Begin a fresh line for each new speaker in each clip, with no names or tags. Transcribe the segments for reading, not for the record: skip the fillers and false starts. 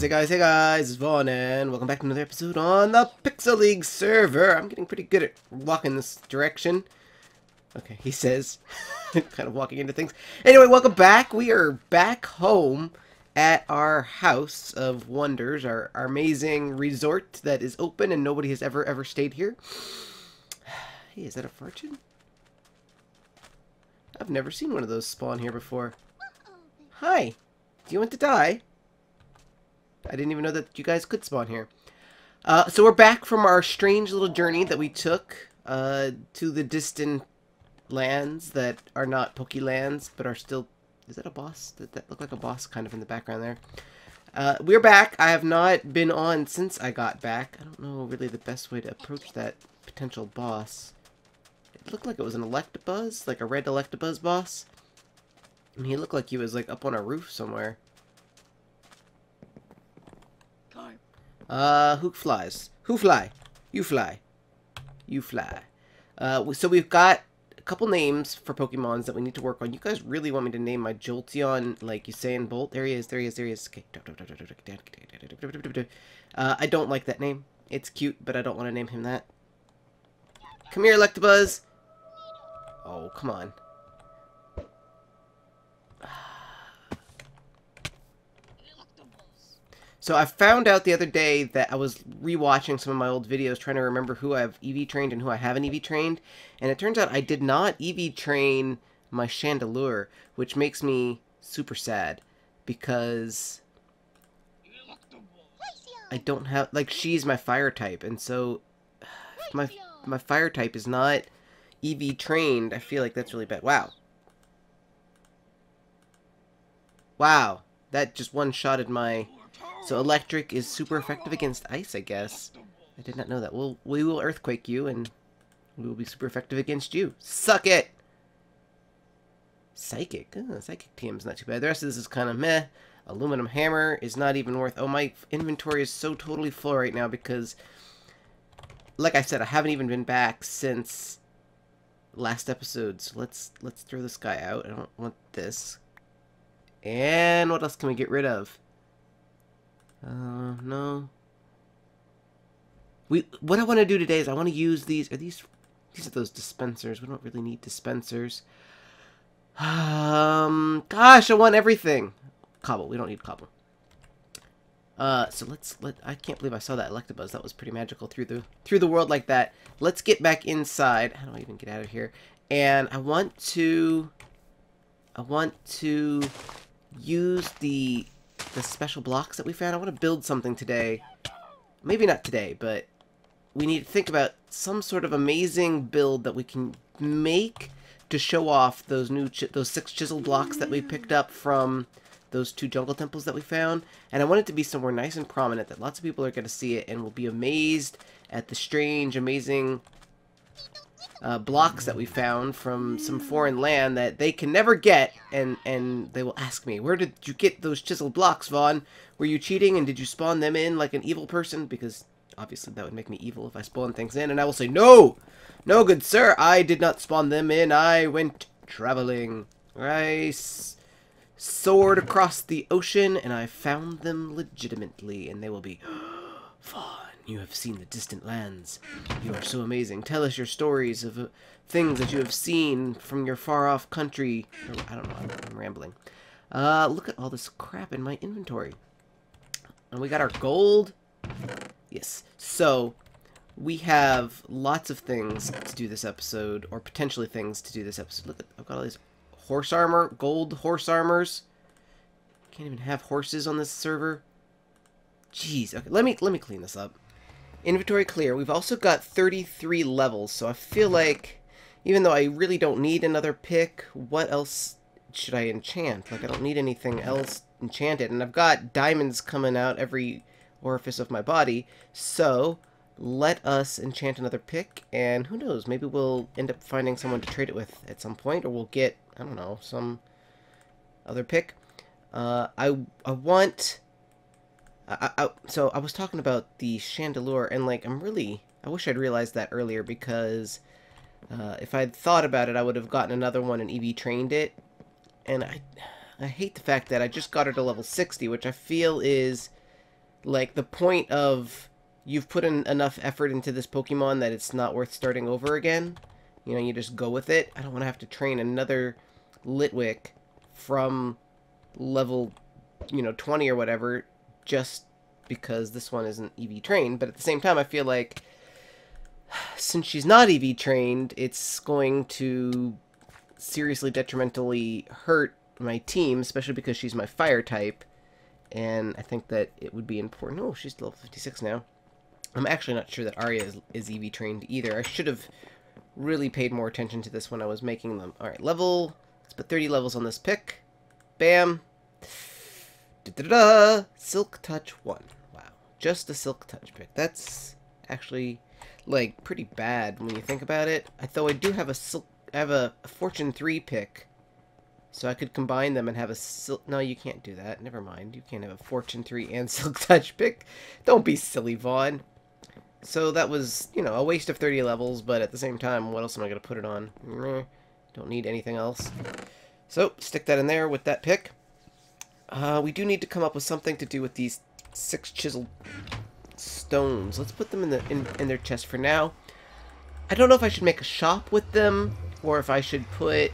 hey guys, it's Vaughn and welcome back to another episode on the Pixel League server. I'm getting pretty good at walking this direction. Okay, he says. Kind of walking into things. Anyway, welcome back. We are back home at our House of Wonders, our amazing resort that is open and nobody has ever stayed here. Hey, is that a fortune? I've never seen one of those spawn here before. Hi, do you want to die? I didn't even know that you guys could spawn here. So we're back from our strange little journey that we took to the distant lands that are not Pokelands, but are still... Is that a boss? Did that look like a boss kind of in the background there? We're back. I have not been on since I got back. I don't know really the best way to approach that potential boss. It looked like it was an Electabuzz, like a red Electabuzz boss. I mean, he looked like he was like up on a roof somewhere. Who flies? Who fly? You fly. You fly. So we've got a couple names for Pokemons that we need to work on. You guys really want me to name my Jolteon like Usain Bolt? There he is, there he is, there he is. Okay. I don't like that name. It's cute, but I don't want to name him that. Come here, Electabuzz. Oh, come on. So I found out the other day that I was rewatching some of my old videos trying to remember who I've EV trained and who I haven't EV trained. And it turns out I did not EV train my Chandelure, which makes me super sad because I don't have, like, she's my fire type. And so if my fire type is not EV trained, I feel like that's really bad. Wow. Wow. That just one-shotted my... So electric is super effective against ice, I guess. I did not know that. We will earthquake you, and we will be super effective against you. Suck it! Psychic. Psychic TM's not too bad. The rest of this is kind of meh. Aluminum hammer is not even worth... Oh, my inventory is so totally full right now because, like I said, I haven't even been back since last episode. So let's throw this guy out. I don't want this. And what else can we get rid of? No. What I want to do today is I want to use these. These are those dispensers. We don't really need dispensers. Gosh, I want everything. Cobble. We don't need cobble. So I can't believe I saw that Electabuzz. That was pretty magical through the world like that. Let's get back inside. How do I even get out of here? And I want to use the special blocks that we found. I want to build something today. Maybe not today, but we need to think about some sort of amazing build that we can make to show off those 6 chisel blocks that we picked up from those 2 jungle temples that we found. And I want it to be somewhere nice and prominent that lots of people are going to see it and will be amazed at the strange, amazing blocks that we found from some foreign land that they can never get, and they will ask me, where did you get those chiseled blocks, Vaughn? Were you cheating and did you spawn them in like an evil person? Because obviously that would make me evil if I spawn things in, and I will say, no, good sir, I did not spawn them in. I went traveling. I soared across the ocean and I found them legitimately, and they will be, Vaughn, you have seen the distant lands. You are so amazing. Tell us your stories of things that you have seen from your far-off country. I don't know. I'm rambling. Look at all this crap in my inventory. And we got our gold. Yes. So, we have lots of things to do this episode, or potentially things to do this episode. Look, I've got all these horse armor, gold horse armors. Can't even have horses on this server. Jeez. Okay, let me clean this up. Inventory clear. We've also got 33 levels, so I feel like, even though I really don't need another pick, what else should I enchant? Like, I don't need anything else enchanted, and I've got diamonds coming out every orifice of my body, so let us enchant another pick, and who knows, maybe we'll end up finding someone to trade it with at some point, or we'll get, I don't know, some other pick. So I was talking about the Chandelure, and like, I wish I'd realized that earlier, because if I'd thought about it, I would have gotten another one and EV trained it. And I hate the fact that I just got her to level 60, which I feel is Like, the point of you've put in enough effort into this Pokemon that it's not worth starting over again. You know, you just go with it. I don't want to have to train another Litwick from level, 20 or whatever, just because this one isn't EV trained. But at the same time, I feel like since she's not EV trained, it's going to seriously detrimentally hurt my team, especially because she's my fire type. And I think that it would be important. Oh, she's level 56 now. I'm actually not sure that Arya is EV trained either. I should have really paid more attention to this when I was making them. Alright, let's put 30 levels on this pick. Bam. Da-da-da! Silk Touch 1. Wow. Just a Silk Touch pick. That's actually, like, pretty bad when you think about it. Though I do have a Fortune 3 pick. So I could combine them and have a Silk... No, you can't do that. Never mind. You can't have a Fortune 3 and Silk Touch pick. Don't be silly, Vaughn. So that was, a waste of 30 levels, but at the same time, what else am I going to put it on? Don't need anything else. So, stick that in there with that pick. We do need to come up with something to do with these 6 chiseled stones. Let's put them in their chest for now. I don't know if I should make a shop with them, or if I should put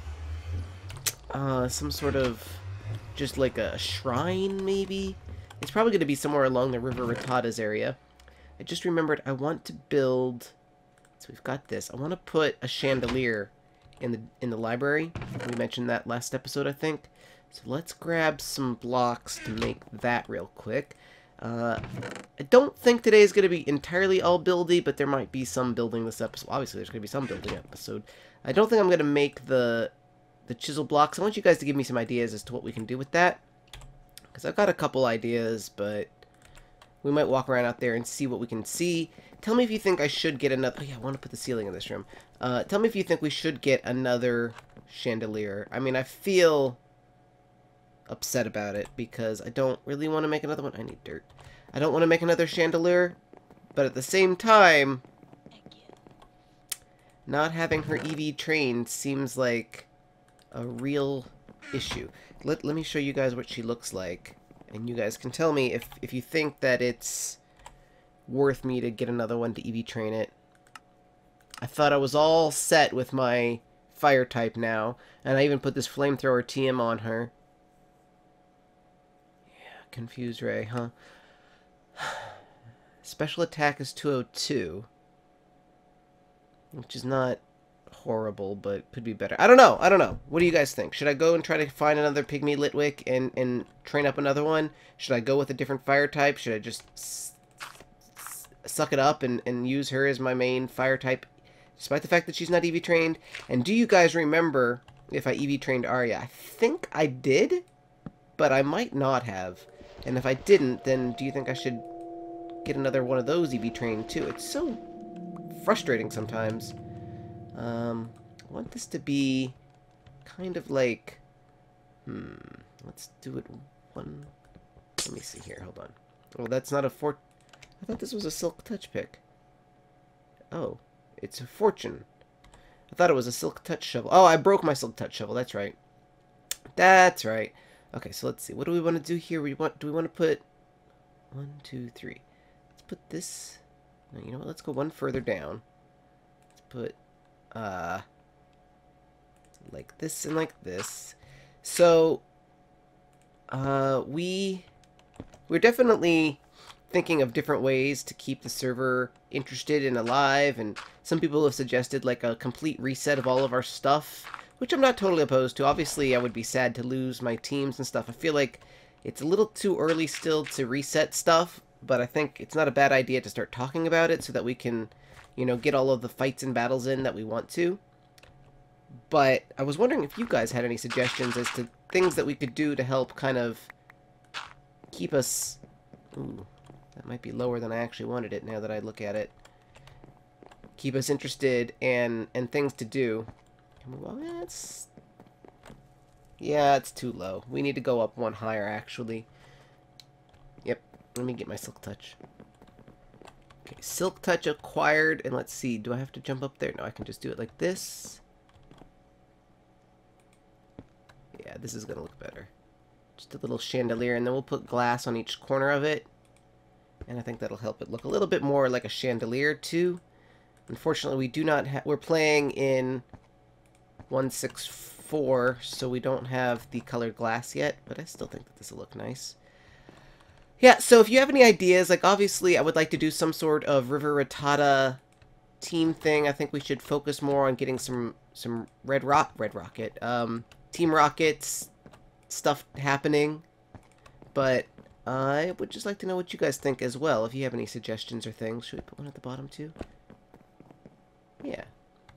some sort of, just like a shrine, maybe? It's probably going to be somewhere along the River Rattatas area. I just remembered I want to build, so we've got this. I want to put a chandelier in the library. We mentioned that last episode, I think. So let's grab some blocks to make that real quick. I don't think today is going to be entirely all buildy, but there might be some building this episode. Obviously, there's going to be some building episode. I don't think I'm going to make the chisel blocks. I want you guys to give me some ideas as to what we can do with that. Because I've got a couple ideas, but we might walk around out there and see what we can see. Tell me if you think I should get another... Oh yeah, I want to put the ceiling in this room. Tell me if you think we should get another chandelier. I mean, I feel upset about it because I don't really want to make another one. I need dirt. I don't want to make another chandelier, but at the same time, not having her EV trained seems like a real issue. Let me show you guys what she looks like. And you guys can tell me if you think that it's worth me to get another one to EV train it. I thought I was all set with my fire type now. And I even put this flamethrower TM on her. Yeah, Confuse Ray, huh? Special attack is 202. Which is not horrible, but could be better. I don't know. What do you guys think? Should I go and try to find another Pygmy Litwick and train up another one? Should I go with a different fire type? Should I just suck it up and use her as my main fire type, despite the fact that she's not EV trained? And do you guys remember if I EV trained Arya? I think I did, but I might not have. And if I didn't, then do you think I should get another one of those EV trained too? It's so frustrating sometimes. I want this to be kind of like, let's do it one, let me see here, hold on. Oh, that's not a I thought this was a Silk Touch pick. Oh, it's a Fortune. I thought it was a Silk Touch shovel. Oh, I broke my Silk Touch shovel, that's right. That's right. Okay, so let's see, what do we want to do here? Do we want to put 1, 2, 3. Let's put this, no, you know what, let's go one further down. Let's put like this and like this. So we're definitely thinking of different ways to keep the server interested and alive, and some people have suggested like a complete reset of all of our stuff, which I'm not totally opposed to. Obviously I would be sad to lose my teams and stuff. I feel like it's a little too early still to reset stuff, but I think it's not a bad idea to start talking about it so that we can, get all of the fights and battles in that we want to. But I was wondering if you guys had any suggestions as to things that we could do to help kind of keep us... Ooh, that might be lower than I actually wanted it now that I look at it. Keep us interested and things to do. Well, yeah, it's too low. We need to go up one higher, actually. Yep, let me get my Silk Touch. Okay, Silk Touch acquired, and let's see, do I have to jump up there? No, I can just do it like this. Yeah, this is gonna look better. Just a little chandelier, and then we'll put glass on each corner of it. And I think that'll help it look a little bit more like a chandelier, too. Unfortunately, we do not have... We're playing in 1.6.4, so we don't have the colored glass yet, but I still think that this will look nice. Yeah, so if you have any ideas, like, obviously, I would like to do some sort of River Rattata team thing. I think we should focus more on getting some Red Rocket, Team Rockets stuff happening, but I would just like to know what you guys think as well, if you have any suggestions or things. Should we put one at the bottom, too? Yeah.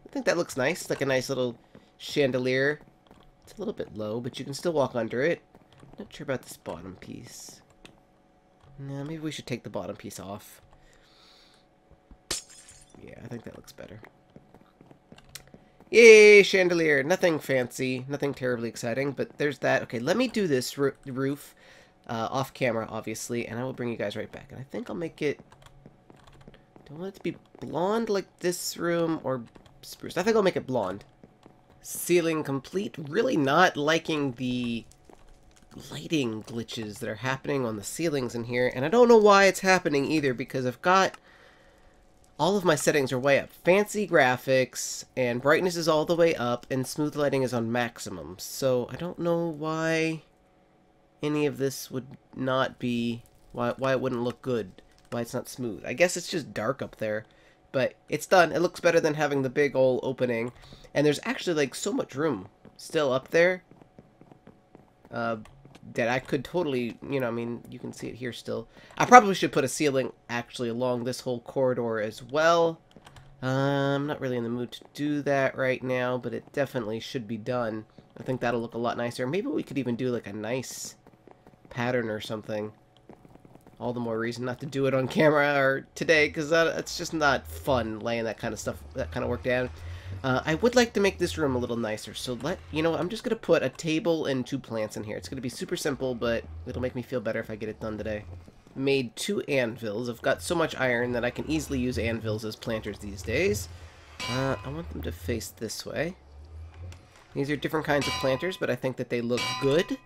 I think that looks nice. Like a nice little chandelier. It's a little bit low, but you can still walk under it. Not sure about this bottom piece. No, maybe we should take the bottom piece off. Yeah, I think that looks better. Yay, chandelier. Nothing fancy. Nothing terribly exciting, but there's that. Okay, let me do this roof. Off camera, obviously, and I will bring you guys right back. And I think I'll make it... Do I want it to be blonde like this room, or spruce? I think I'll make it blonde. Ceiling complete. Really not liking the lighting glitches that are happening on the ceilings in here, and I don't know why it's happening either, because I've got... All of my settings are way up. Fancy graphics, and brightness is all the way up, and smooth lighting is on maximum. So I don't know why... any of this would not be... Why it wouldn't look good. Why it's not smooth. I guess it's just dark up there. But it's done. It looks better than having the big old opening. And there's actually, like, so much room still up there. That I could totally, you know, I mean, you can see it here still. I probably should put a ceiling, actually, along this whole corridor as well. I'm not really in the mood to do that right now, but it definitely should be done. I think that'll look a lot nicer. Maybe we could even do, like, a nice pattern or something. All the more reason not to do it on camera or today, because it's just not fun laying that kind of stuff, that kind of work down. I would like to make this room a little nicer, so you know, I'm just going to put a table and 2 plants in here. It's going to be super simple, but it'll make me feel better if I get it done today. Made 2 anvils. I've got so much iron that I can easily use anvils as planters these days. I want them to face this way. These are different kinds of planters, but I think that they look good.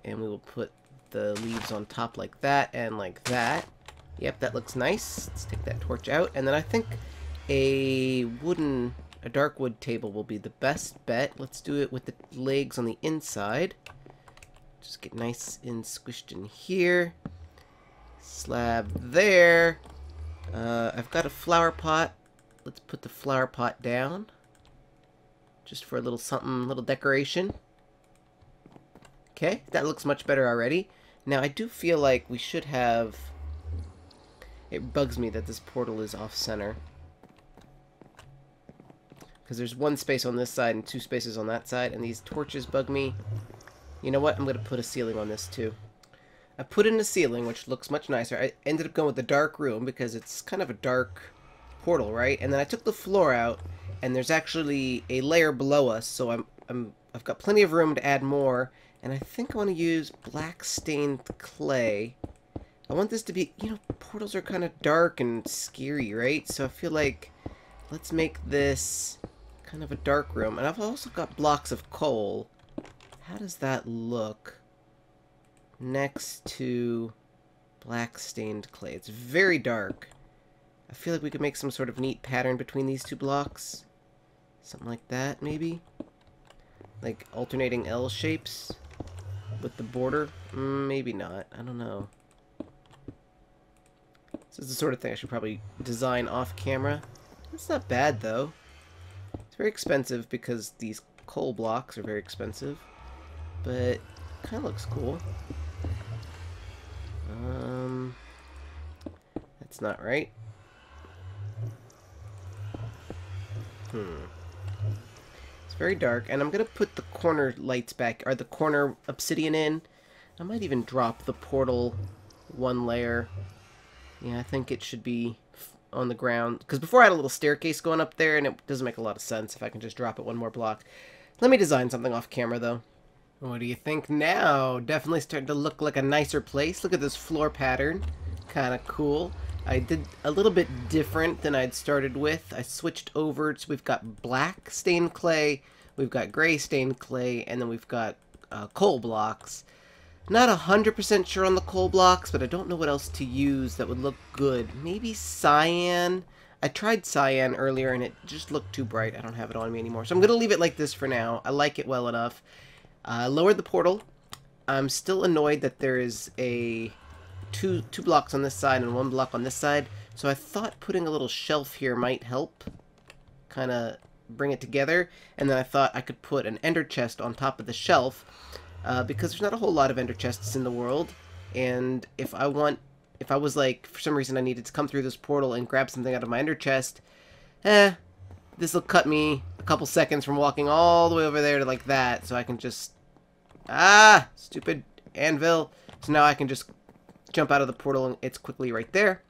And we will put the leaves on top like that and like that. Yep, that looks nice. Let's take that torch out. And then I think a dark wood table will be the best bet. Let's do it with the legs on the inside. Just get nice and squished in here. Slab there. I've got a flower pot. Let's put the flower pot down. Just for a little something, little decoration. Okay, that looks much better already. Now, I do feel like we should have... It bugs me that this portal is off-center. Because there's 1 space on this side and 2 spaces on that side, and these torches bug me. You know what? I'm going to put a ceiling on this, too. I put in a ceiling, which looks much nicer. I ended up going with the dark room, because it's kind of a dark portal, right? And then I took the floor out, and there's actually a layer below us, so I've got plenty of room to add more. And I think I want to use black stained clay. I want this to be, you know, portals are kind of dark and scary, right? So I feel like let's make this kind of a dark room. And I've also got blocks of coal. How does that look next to black stained clay? It's very dark. I feel like we could make some sort of neat pattern between these 2 blocks. Something like that, maybe? Like alternating L shapes with the border? Maybe not. I don't know. This is the sort of thing I should probably design off camera. It's not bad, though. It's very expensive because these coal blocks are very expensive. But kind of looks cool. That's not right. It's very dark, and I'm gonna put the corner lights back, or the corner obsidian in. I might even drop the portal 1 layer. Yeah, I think it should be on the ground, because before I had a little staircase going up there, and it doesn't make a lot of sense if I can just drop it 1 more block. Let me design something off camera, though. What do you think now? Definitely starting to look like a nicer place. Look at this floor pattern. Kind of cool. I did a little bit different than I'd started with. I switched over, so we've got black stained clay, we've got gray stained clay, and then we've got coal blocks. Not 100% sure on the coal blocks, but I don't know what else to use that would look good. Maybe cyan. I tried cyan earlier and it just looked too bright. I don't have it on me anymore. So I'm going to leave it like this for now. I like it well enough. Lowered the portal. I'm still annoyed that there is a two blocks on this side and 1 block on this side. So I thought putting a little shelf here might help kind of bring it together. And then I thought I could put an ender chest on top of the shelf. Because there's not a whole lot of ender chests in the world, and if I was like, for some reason I needed to come through this portal and grab something out of my ender chest, this will cut me a couple seconds from walking all the way over there to like that, so I can just, stupid anvil, so now I can just jump out of the portal and it's quickly right there.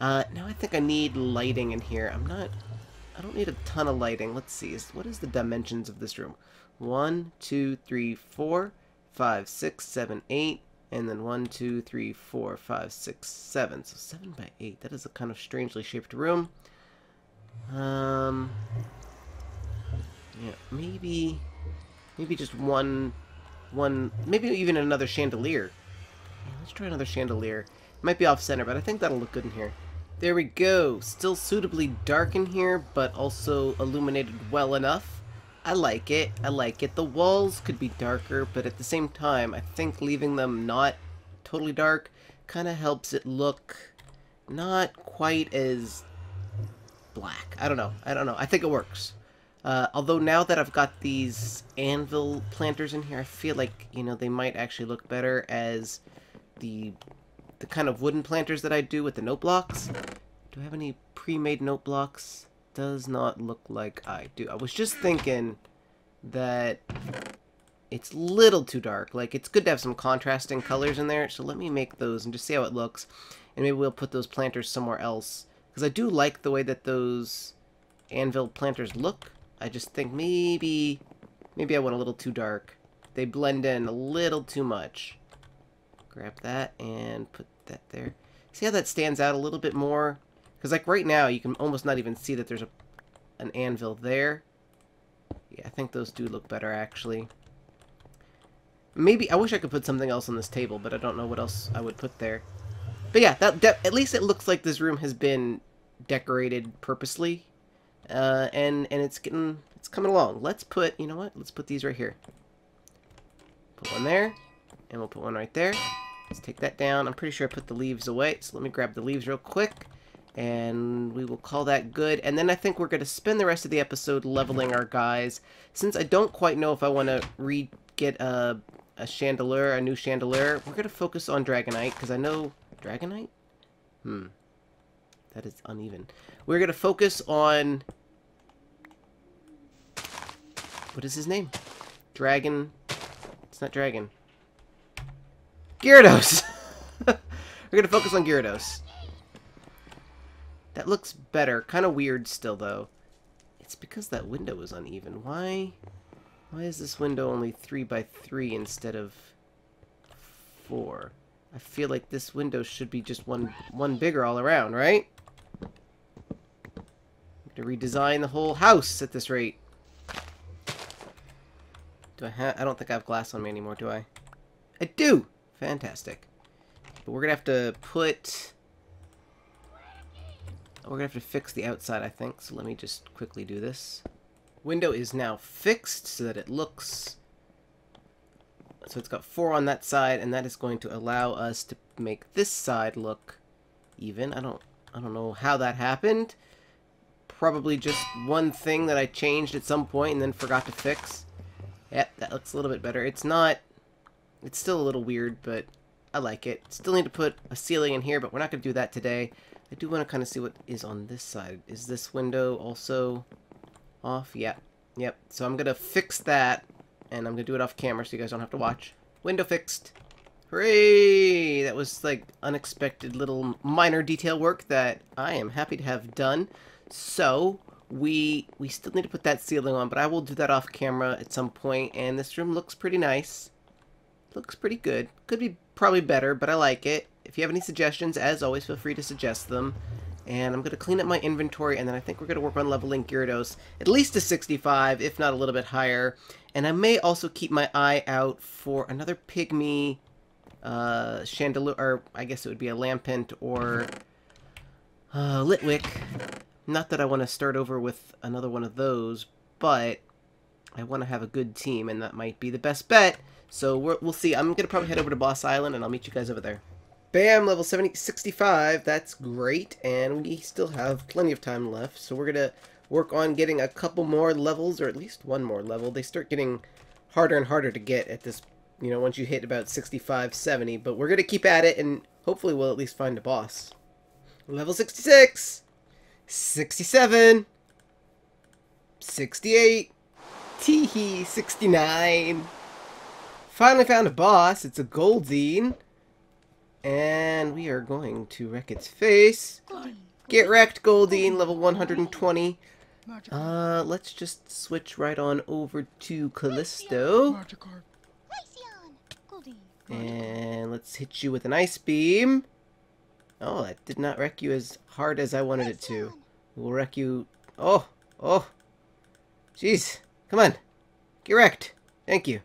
Now I think I need lighting in here. I don't need a ton of lighting. Let's see, what is the dimensions of this room? 1, 2, 3, 4, 5, 6, 7, 8, and then 1, 2, 3, 4, 5, 6, 7. So 7 by 8. That is a kind of strangely shaped room. Yeah, maybe just one, maybe even another chandelier. Yeah, let's try another chandelier. It might be off center, but I think that'll look good in here. There we go. Still suitably dark in here, but also illuminated well enough. I like it. I like it. The walls could be darker, but at the same time, I think leaving them not totally dark kind of helps it look not quite as black. I don't know. I think it works. Although now that I've got these anvil planters in here, I feel like, you know, they might actually look better as the kind of wooden planters that I do with the note blocks. Do I have any pre-made note blocks? Does not look like I do. I was just thinking that it's a little too dark. Like, it's good to have some contrasting colors in there, so let me make those and just see how it looks. And maybe we'll put those planters somewhere else. Because I do like the way that those anvil planters look. I just think maybe I went a little too dark. They blend in a little too much. Grab that and put that there. See how that stands out a little bit more? Because, like, right now, you can almost not even see that there's an anvil there. Yeah, I think those do look better, actually. Maybe, I wish I could put something else on this table, but I don't know what else I would put there. But yeah, at least it looks like this room has been decorated purposely. And it's coming along. Let's put, you know what? Let's put these right here. Put one there, and we'll put one right there. Let's take that down. I'm pretty sure I put the leaves away, so let me grab the leaves real quick. And we will call that good. And then I think we're going to spend the rest of the episode leveling our guys. Since I don't quite know if I want to get a chandelier, a new chandelier, we're going to focus on Dragonite, because I know... Dragonite? That is uneven. We're going to focus on... What is his name? Dragon... It's not Dragon. Gyarados! We're going to focus on Gyarados. That looks better. Kind of weird still, though. It's because that window is uneven. Why is this window only 3 by 3 instead of 4? I feel like this window should be just one bigger all around, right? I'm going to redesign the whole house at this rate. I don't think I have glass on me anymore, do I? I do! Fantastic. But we're going to have to put... We're going to have to fix the outside, I think, so let me just quickly do this. Window is now fixed so that it looks... So it's got 4 on that side, and that is going to allow us to make this side look even. I don't know how that happened. Probably just one thing that I changed at some point and then forgot to fix. Yep, that looks a little bit better. It's not... It's still a little weird, but I like it. Still need to put a ceiling in here, but we're not going to do that today. I do want to kind of see what is on this side. Is this window also off? Yeah. Yep. So I'm going to fix that, and I'm going to do it off camera so you guys don't have to watch. Window fixed. Hooray! That was, like, unexpected little minor detail work that I am happy to have done. So, we still need to put that ceiling on, but I will do that off camera at some point, and this room looks pretty nice. Looks pretty good. Could be probably better, but I like it. If you have any suggestions, as always, feel free to suggest them. And I'm going to clean up my inventory, and then I think we're going to work on leveling Gyarados at least to 65, if not a little bit higher. And I may also keep my eye out for another pygmy chandelier, or I guess it would be a lampent or Litwick. Not that I want to start over with another one of those, but I want to have a good team, and that might be the best bet. So we'll see. I'm going to probably head over to Boss Island, and I'll meet you guys over there. Bam, level 65. That's great, and we still have plenty of time left. So we're going to work on getting a couple more levels, or at least one more level. They start getting harder and harder to get at this, you know, once you hit about 65, 70. But we're going to keep at it, and hopefully we'll at least find a boss. Level 66. 67. 68. Teehee, 69. Finally found a boss. It's a Goldeen. And we are going to wreck its face. Get wrecked, Goldeen, level 120. Let's just switch right on over to Callisto. And let's hit you with an ice beam. Oh, that did not wreck you as hard as I wanted it to. We'll wreck you. Oh, oh. Jeez. Come on. Get wrecked. Thank you.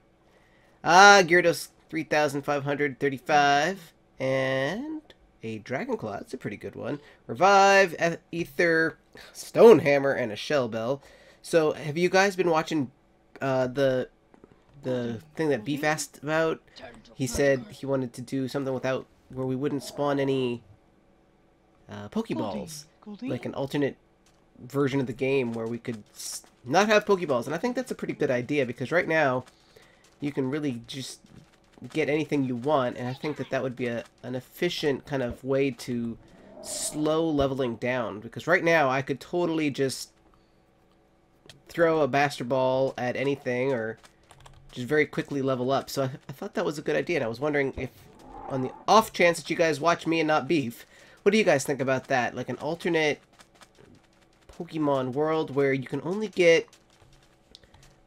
Gyarados 3,535. And a Dragon Claw. That's a pretty good one. Revive, Ether, Stonehammer, and a Shell Bell. So, have you guys been watching the thing that Beef asked about? He said he wanted to do something without where we wouldn't spawn any Pokeballs. Like an alternate version of the game where we could not have Pokeballs. And I think that's a pretty good idea, because right now you can really just get anything you want, and I think that that would be an efficient kind of way to slow leveling down, because right now I could totally just throw a Master Ball at anything or just very quickly level up. So I thought that was a good idea, and I was wondering if, on the off chance that you guys watch me and not Beef, what do you guys think about that? Like an alternate Pokemon world where you can only get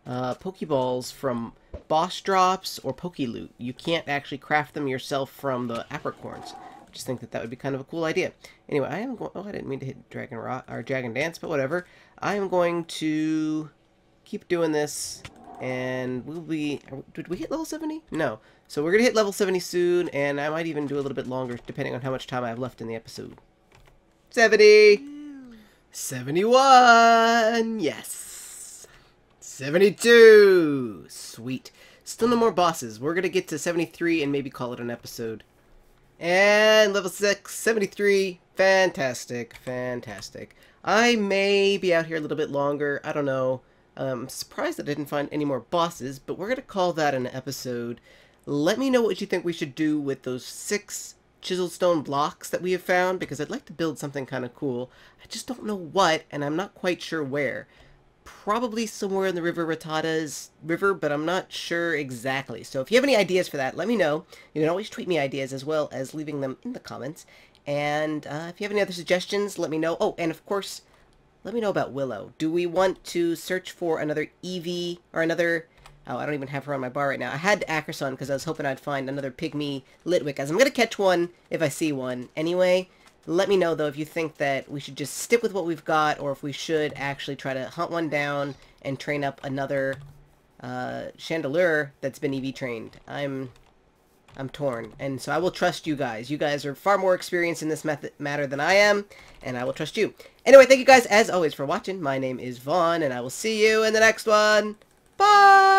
Pokeballs from boss drops or Pokeloot. You can't actually craft them yourself from the apricorns. I just think that that would be kind of a cool idea. Anyway, I am going... Oh, I didn't mean to hit Dragon Rock or Dragon Dance, but whatever. I am going to keep doing this, and we'll be... Did we hit level 70? No. So we're going to hit level 70 soon, and I might even do a little bit longer, depending on how much time I have left in the episode. 70! 71! Yes! 72! Sweet. Still no more bosses. We're going to get to 73 and maybe call it an episode. And level 6, 73. Fantastic. Fantastic. I may be out here a little bit longer. I don't know. I'm surprised that I didn't find any more bosses, but we're going to call that an episode. Let me know what you think we should do with those 6 chiseled stone blocks that we have found, because I'd like to build something kind of cool. I just don't know what, and I'm not quite sure where. Probably somewhere in the River Rattata's river, but I'm not sure exactly. So if you have any ideas for that, let me know. You can always tweet me ideas as well as leaving them in the comments. And if you have any other suggestions, let me know. Oh, and of course, let me know about Willow. Do we want to search for another Eevee or another... Oh, I don't even have her on my bar right now. I had Ackerson because I was hoping I'd find another Pygmy Litwick, as I'm going to catch one if I see one. Anyway, let me know, though, if you think that we should just stick with what we've got, or if we should actually try to hunt one down and train up another Chandelure that's been EV trained. I'm torn, and so I will trust you guys. You guys are far more experienced in this matter than I am, and I will trust you. Anyway, thank you guys, as always, for watching. My name is Vaughn, and I will see you in the next one. Bye!